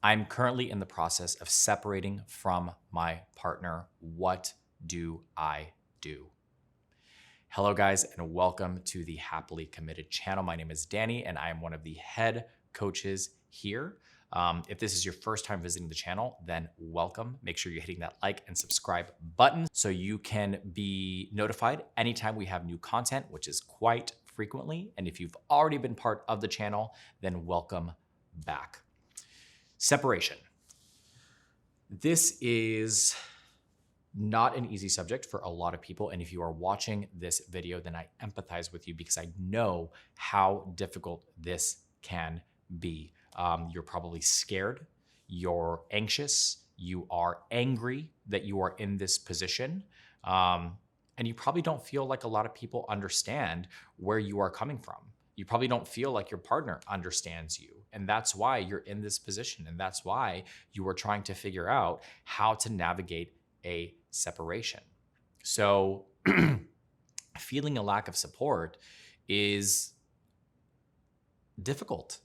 I'm currently in the process of separating from my partner. What do I do? Hello, guys, and welcome to the Happily Committed channel. My name is Danny, and I am one of the head coaches here. If this is your first time visiting the channel, then welcome. Make sure you're hitting that like and subscribe button so you can be notified anytime we have new content, which is quite frequently. And if you've already been part of the channel, then welcome back. Separation. This is not an easy subject for a lot of people. And if you are watching this video, then I empathize with you because I know how difficult this can be. You're probably scared, you're anxious, you are angry that you are in this position. And you probably don't feel like a lot of people understand where you are coming from. You probably don't feel like your partner understands you. And that's why you're in this position. And that's why you are trying to figure out how to navigate a separation. So feeling a lack of support is difficult.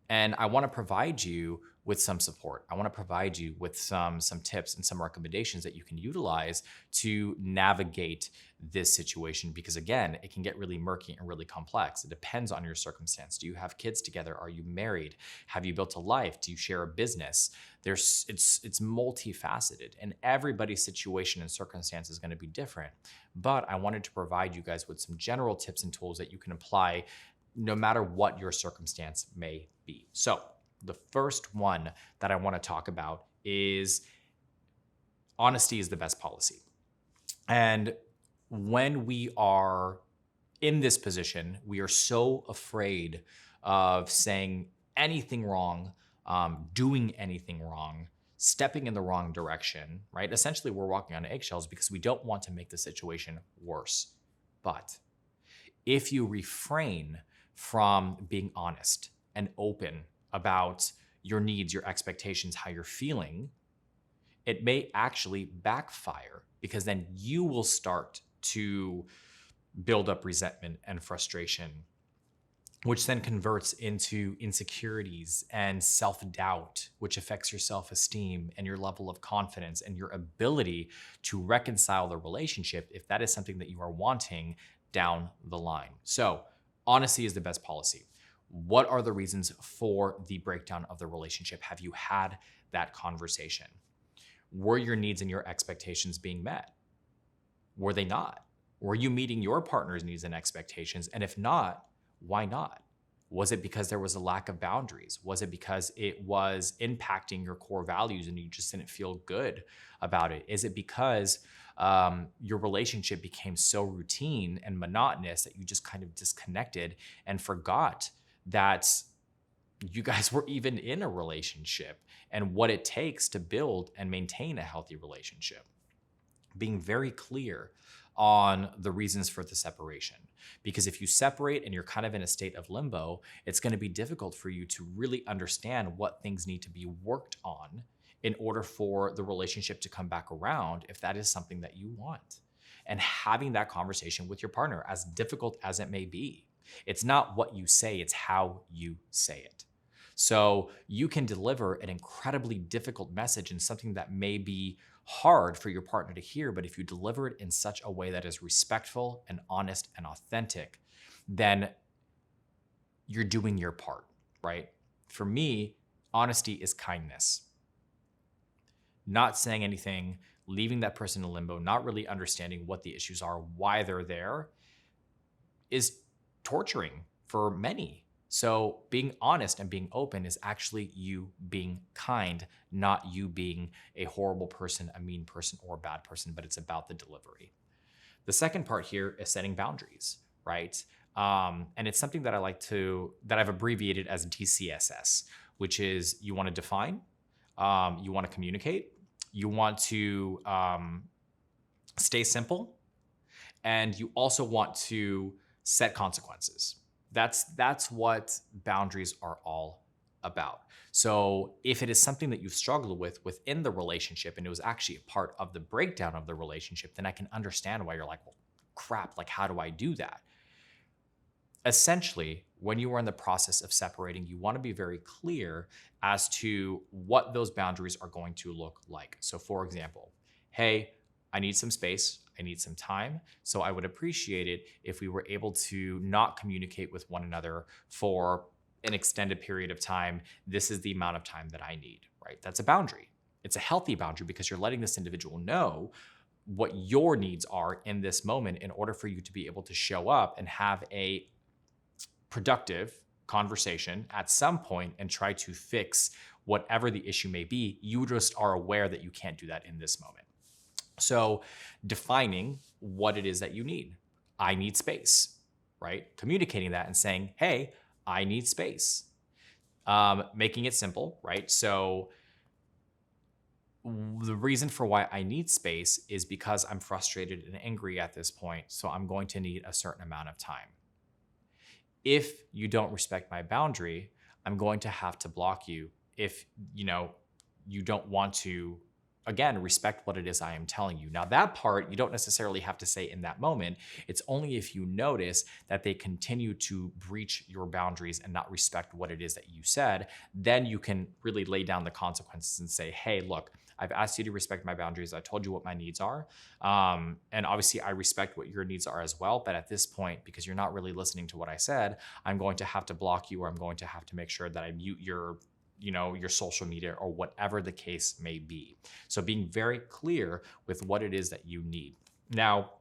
And I want to provide you with some support. I want to provide you with some tips and some recommendations that you can utilize to navigate this situation. Because again, it can get really murky and really complex. It depends on your circumstance. Do you have kids together? Are you married? Have you built a life? Do you share a business? It's multifaceted, and everybody's situation and circumstance is going to be different. But I wanted to provide you guys with some general tips and tools that you can apply no matter what your circumstance may be. So the first one that I want to talk about is honesty is the best policy. And when we are in this position, we are so afraid of saying anything wrong, doing anything wrong, stepping in the wrong direction, right? Essentially, we're walking on eggshells because we don't want to make the situation worse. But if you refrain from being honest and open about your needs, your expectations, how you're feeling, it may actually backfire because then you will start to build up resentment and frustration, which then converts into insecurities and self-doubt, which affects your self-esteem and your level of confidence and your ability to reconcile the relationship if that is something that you are wanting down the line. So honesty is the best policy. What are the reasons for the breakdown of the relationship? Have you had that conversation? Were your needs and your expectations being met? Were they not? Were you meeting your partner's needs and expectations? And if not, why not? Was it because there was a lack of boundaries? Was it because it was impacting your core values and you just didn't feel good about it? Is it because your relationship became so routine and monotonous that you just kind of disconnected and forgot that you guys were even in a relationship and what it takes to build and maintain a healthy relationship? Being very clear on the reasons for the separation. Because if you separate and you're kind of in a state of limbo, it's going to be difficult for you to really understand what things need to be worked on in order for the relationship to come back around if that is something that you want. And having that conversation with your partner, as difficult as it may be, it's not what you say, it's how you say it. So you can deliver an incredibly difficult message and something that may be hard for your partner to hear, but if you deliver it in such a way that is respectful and honest and authentic, then you're doing your part, right? For me, honesty is kindness. Not saying anything, leaving that person in limbo, not really understanding what the issues are, why they're there, is torturing for many. So being honest and being open is actually you being kind, not you being a horrible person, a mean person, or a bad person, but it's about the delivery. The second part here is setting boundaries, right? And it's something that that I've abbreviated as DCSS, which is you want to define, you want to communicate, you want to stay simple, and you also want to set consequences. That's what boundaries are all about. So if it is something that you've struggled with within the relationship and it was actually a part of the breakdown of the relationship, then I can understand why you're like, well, crap, like how do I do that? Essentially, when you are in the process of separating, you want to be very clear as to what those boundaries are going to look like. So, for example, hey, I need some space, I need some time. So, I would appreciate it if we were able to not communicate with one another for an extended period of time. This is the amount of time that I need, right? That's a boundary. It's a healthy boundary because you're letting this individual know what your needs are in this moment in order for you to be able to show up and have a productive conversation at some point and try to fix whatever the issue may be. You just are aware that you can't do that in this moment. So defining what it is that you need. I need space, right? Communicating that and saying, hey, I need space. Making it simple, right? So the reason for why I need space is because I'm frustrated and angry at this point. So I'm going to need a certain amount of time. If you don't respect my boundary, I'm going to have to block you if, you don't want to, again, respect what it is I am telling you. Now, that part, you don't necessarily have to say in that moment. It's only if you notice that they continue to breach your boundaries and not respect what it is that you said, then you can really lay down the consequences and say, hey, look, I've asked you to respect my boundaries. I told you what my needs are. And obviously I respect what your needs are as well. But at this point, because you're not really listening to what I said, I'm going to have to block you, or I'm going to have to make sure that I mute your social media or whatever the case may be. So being very clear with what it is that you need. Now,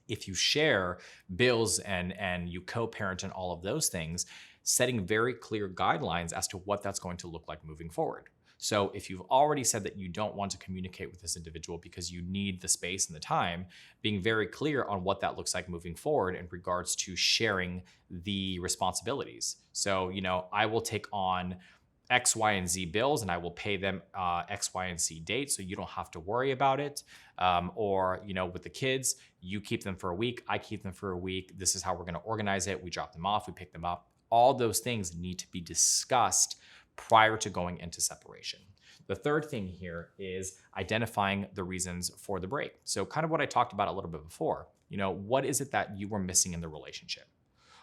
if you share bills and you co-parent and all of those things, setting very clear guidelines as to what that's going to look like moving forward. So if you've already said that you don't want to communicate with this individual because you need the space and the time, being very clear on what that looks like moving forward in regards to sharing the responsibilities. So, I will take on X, Y, and Z bills, and I will pay them X, Y, and Z dates, so you don't have to worry about it. Or, with the kids, you keep them for a week, I keep them for a week. This is how we're going to organize it. We drop them off, we pick them up. All those things need to be discussed prior to going into separation. The third thing here is identifying the reasons for the break. So kind of what I talked about a little bit before. What is it that you were missing in the relationship?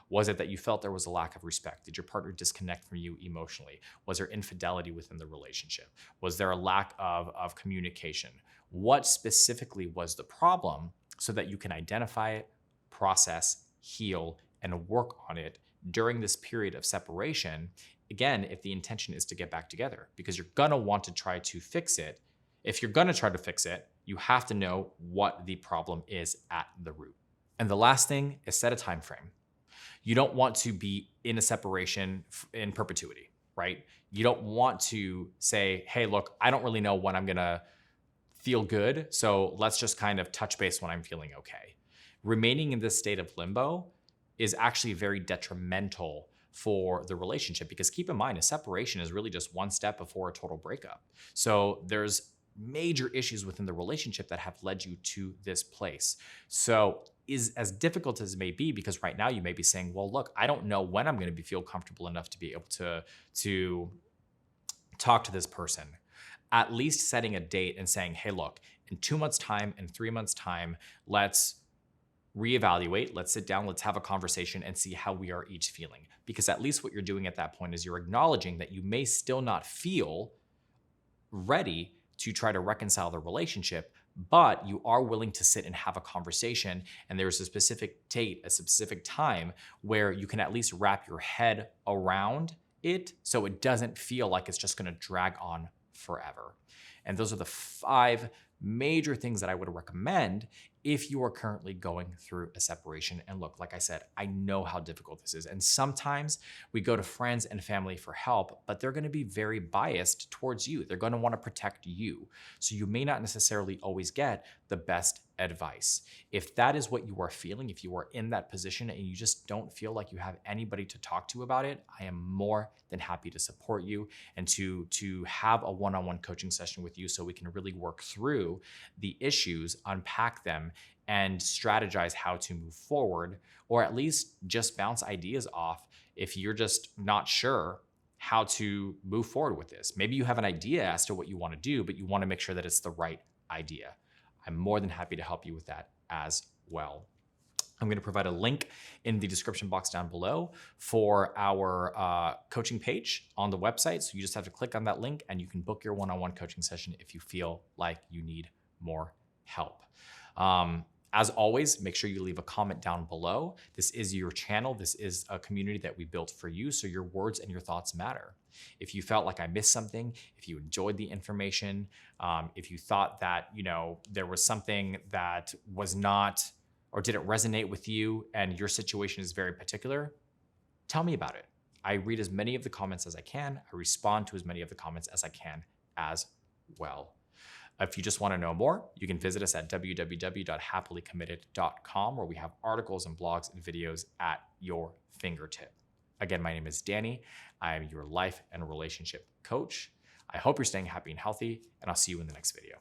Was it that you felt there was a lack of respect? Did your partner disconnect from you emotionally? Was there infidelity within the relationship? Was there a lack of communication? What specifically was the problem so that you can identify it, process, heal, and work on it during this period of separation? Again, if the intention is to get back together, because you're gonna want to try to fix it. If you're gonna try to fix it, you have to know what the problem is at the root. And the last thing is set a time frame. You don't want to be in a separation in perpetuity, right? You don't want to say, hey, look, I don't really know when I'm gonna feel good, so let's just kind of touch base when I'm feeling okay. Remaining in this state of limbo is actually very detrimental for the relationship, because keep in mind, a separation is really just one step before a total breakup. So there's major issues within the relationship that have led you to this place. So is as difficult as it may be, because right now you may be saying, well, look, I don't know when I'm going to feel comfortable enough to be able to talk to this person. At least setting a date and saying, hey, look, in 2 months' time, in 3 months' time, let's reevaluate, let's sit down, let's have a conversation and see how we are each feeling. Because at least what you're doing at that point is you're acknowledging that you may still not feel ready to try to reconcile the relationship, but you are willing to sit and have a conversation. And there's a specific date, a specific time where you can at least wrap your head around it so it doesn't feel like it's just going to drag on forever. And those are the 5 major things that I would recommend if you are currently going through a separation. And look, like I said, I know how difficult this is. And sometimes we go to friends and family for help, but they're going to be very biased towards you. They're going to want to protect you. So you may not necessarily always get the best advice. If that is what you are feeling, if you are in that position and you just don't feel like you have anybody to talk to about it, I am more than happy to support you and to have a one-on-one coaching session with you so we can really work through the issues, unpack them, and strategize how to move forward, or at least just bounce ideas off if you're just not sure how to move forward with this. Maybe you have an idea as to what you want to do, but you want to make sure that it's the right idea. I'm more than happy to help you with that as well. I'm going to provide a link in the description box down below for our coaching page on the website. So you just have to click on that link and you can book your one-on-one coaching session if you feel like you need more help. As always, make sure you leave a comment down below. This is your channel. This is a community that we built for you, so your words and your thoughts matter. If you felt like I missed something, if you enjoyed the information, if you thought that, there was something that was not or didn't resonate with you and your situation is very particular, tell me about it. I read as many of the comments as I can. I respond to as many of the comments as I can as well. If you just want to know more, you can visit us at www.happily-committed.com, where we have articles and blogs and videos at your fingertip. Again, my name is Danny. I am your life and relationship coach. I hope you're staying happy and healthy, and I'll see you in the next video.